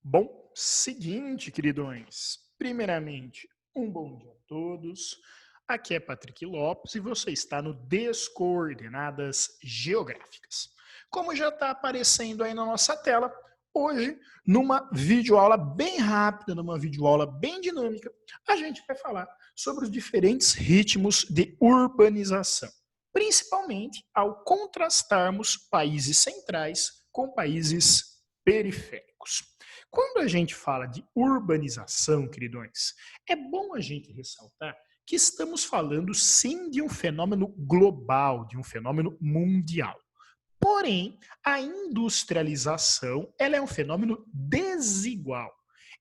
Bom, seguinte, queridões. Primeiramente, um bom dia a todos. Aqui é Patrick Lopes e você está no Descoordenadas Geográficas. Como já está aparecendo aí na nossa tela, hoje, numa videoaula bem rápida, numa videoaula bem dinâmica, a gente vai falar sobre os diferentes ritmos de urbanização, principalmente ao contrastarmos países centrais com países periféricos. Quando a gente fala de urbanização, queridões, é bom a gente ressaltar que estamos falando sim de um fenômeno global, de um fenômeno mundial. Porém, a industrialização, ela é um fenômeno desigual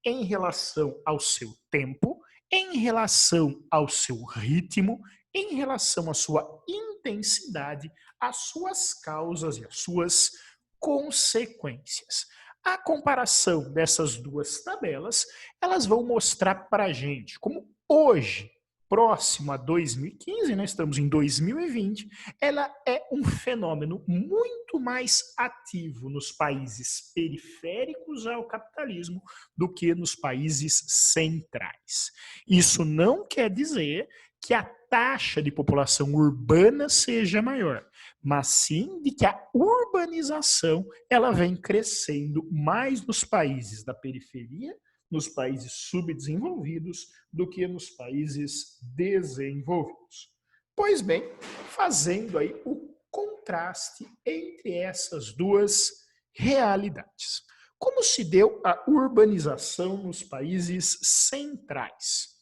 em relação ao seu tempo, em relação ao seu ritmo, em relação à sua intensidade, às suas causas e às suas consequências. A comparação dessas duas tabelas, elas vão mostrar para a gente como hoje, próximo a 2015, nós estamos em 2020, ela é um fenômeno muito mais ativo nos países periféricos ao capitalismo do que nos países centrais. Isso não quer dizer que a taxa de população urbana seja maior, mas sim de que a urbanização ela vem crescendo mais nos países da periferia, nos países subdesenvolvidos, do que nos países desenvolvidos. Pois bem, fazendo aí o contraste entre essas duas realidades. Como se deu a urbanização nos países centrais?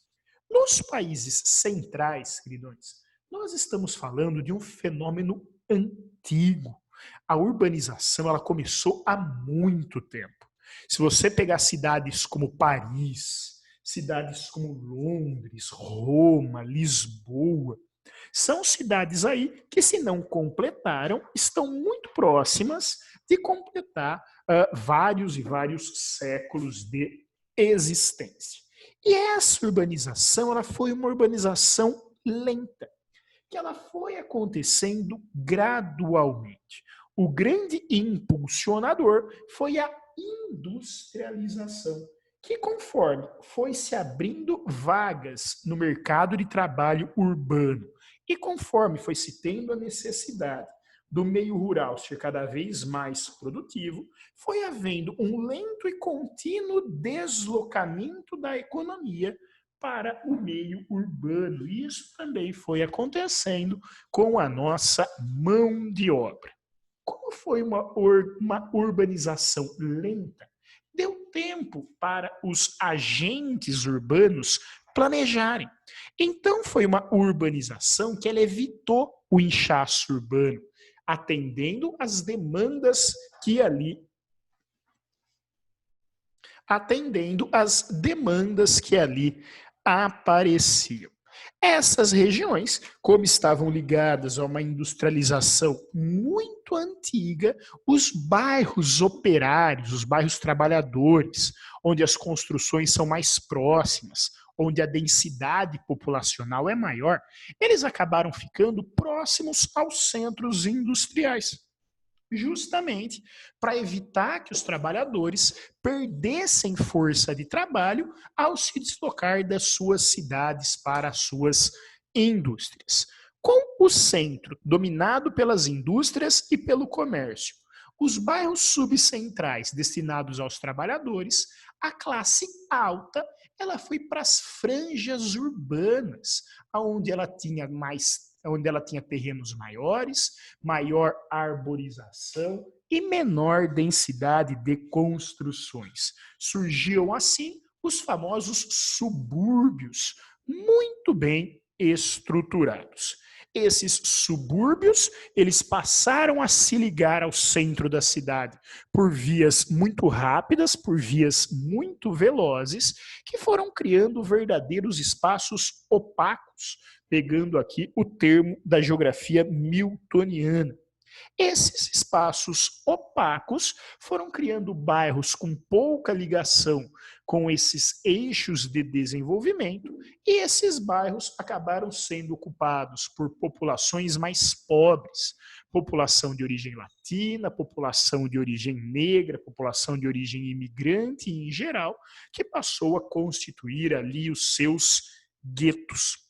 Nos países centrais, queridões, nós estamos falando de um fenômeno antigo. A urbanização ela começou há muito tempo. Se você pegar cidades como Paris, cidades como Londres, Roma, Lisboa, são cidades aí que, se não completaram, estão muito próximas de completar vários e vários séculos de existência. E essa urbanização ela foi uma urbanização lenta, que ela foi acontecendo gradualmente. O grande impulsionador foi a industrialização, que conforme foi se abrindo vagas no mercado de trabalho urbano e conforme foi se tendo a necessidade do meio rural ser cada vez mais produtivo, foi havendo um lento e contínuo deslocamento da economia para o meio urbano. E isso também foi acontecendo com a nossa mão de obra. Como foi uma urbanização lenta, deu tempo para os agentes urbanos planejarem. Então foi uma urbanização que ela evitou o inchaço urbano, atendendo às demandas que ali apareciam. Essas regiões, como estavam ligadas a uma industrialização muito antiga, os bairros operários, os bairros trabalhadores, onde as construções são mais próximas, onde a densidade populacional é maior, eles acabaram ficando próximos aos centros industriais, justamente para evitar que os trabalhadores perdessem força de trabalho ao se deslocar das suas cidades para as suas indústrias. Com o centro dominado pelas indústrias e pelo comércio, os bairros subcentrais destinados aos trabalhadores, a classe alta ela foi para as franjas urbanas, onde ela tinha terrenos maiores, maior arborização e menor densidade de construções. Surgiam assim os famosos subúrbios, muito bem estruturados. Esses subúrbios, eles passaram a se ligar ao centro da cidade por vias muito rápidas, por vias muito velozes, que foram criando verdadeiros espaços opacos, pegando aqui o termo da geografia miltoniana. Esses espaços opacos foram criando bairros com pouca ligação com esses eixos de desenvolvimento, e esses bairros acabaram sendo ocupados por populações mais pobres, População de origem latina, população de origem negra, população de origem imigrante em geral, que passou a constituir ali os seus guetos.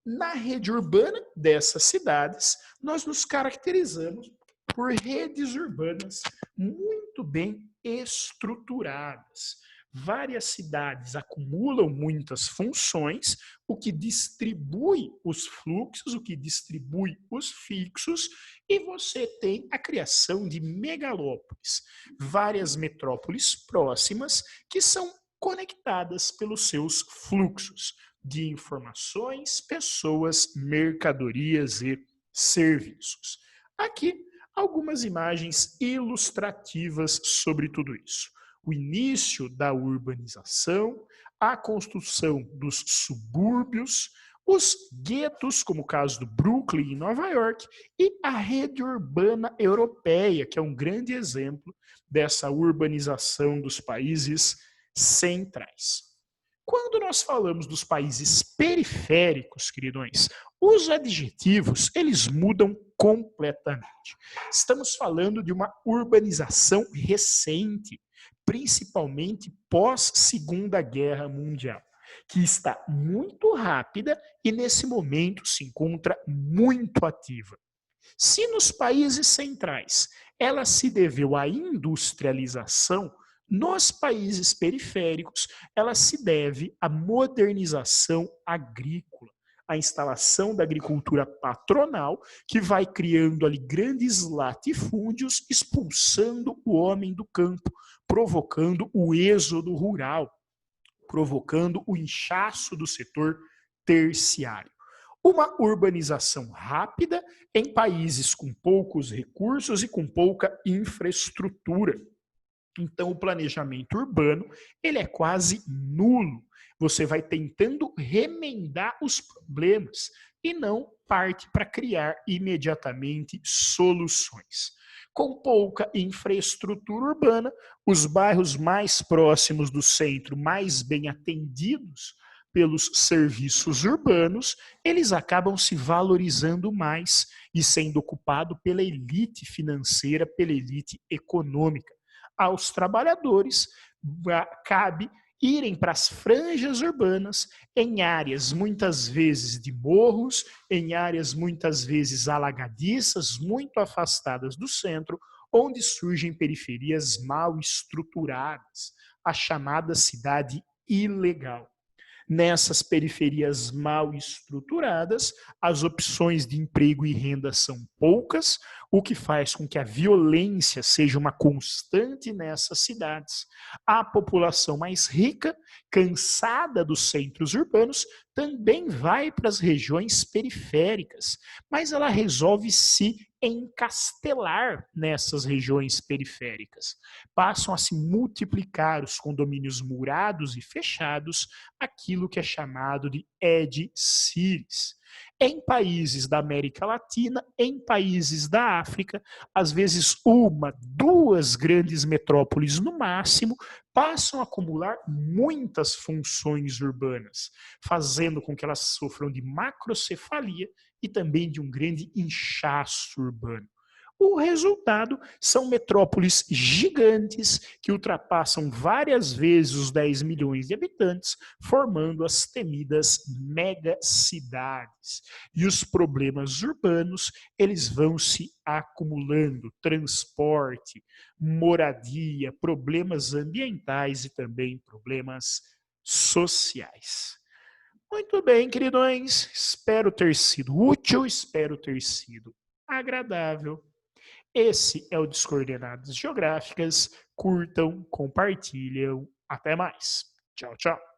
Na rede urbana dessas cidades, nós nos caracterizamos por redes urbanas muito bem estruturadas. Várias cidades acumulam muitas funções, o que distribui os fluxos, o que distribui os fixos, e você tem a criação de megalópolis, várias metrópoles próximas que são conectadas pelos seus fluxos de informações, pessoas, mercadorias e serviços. Aqui, algumas imagens ilustrativas sobre tudo isso. O início da urbanização, a construção dos subúrbios, os guetos, como o caso do Brooklyn em Nova York, e a rede urbana europeia, que é um grande exemplo dessa urbanização dos países centrais. Quando nós falamos dos países periféricos, queridões, os adjetivos, eles mudam completamente. Estamos falando de uma urbanização recente, principalmente pós-Segunda Guerra Mundial, que está muito rápida e nesse momento se encontra muito ativa. Se nos países centrais ela se deveu à industrialização, nos países periféricos, ela se deve à modernização agrícola, à instalação da agricultura patronal, que vai criando ali grandes latifúndios, expulsando o homem do campo, provocando o êxodo rural, provocando o inchaço do setor terciário. Uma urbanização rápida em países com poucos recursos e com pouca infraestrutura. Então, o planejamento urbano, ele é quase nulo. Você vai tentando remendar os problemas e não parte para criar imediatamente soluções. Com pouca infraestrutura urbana, os bairros mais próximos do centro, mais bem atendidos pelos serviços urbanos, eles acabam se valorizando mais e sendo ocupado pela elite financeira, pela elite econômica. Aos trabalhadores cabe irem para as franjas urbanas em áreas muitas vezes de morros, em áreas muitas vezes alagadiças, muito afastadas do centro, onde surgem periferias mal estruturadas, a chamada cidade ilegal. Nessas periferias mal estruturadas, as opções de emprego e renda são poucas, o que faz com que a violência seja uma constante nessas cidades. A população mais rica, cansada dos centros urbanos, também vai para as regiões periféricas, mas ela resolve se encastelar nessas regiões periféricas. Passam a se multiplicar os condomínios murados e fechados, aquilo que é chamado de edge cities. Em países da América Latina, em países da África, às vezes uma, duas grandes metrópoles no máximo, passam a acumular muitas funções urbanas, fazendo com que elas sofram de macrocefalia e também de um grande inchaço urbano. O resultado são metrópoles gigantes que ultrapassam várias vezes os 10 milhões de habitantes, formando as temidas megacidades. E os problemas urbanos, eles vão se acumulando, transporte, moradia, problemas ambientais e também problemas sociais. Muito bem, queridões, espero ter sido útil, espero ter sido agradável. Esse é o Descoordenadas Geográficas. Curtam, compartilham. Até mais. Tchau, tchau.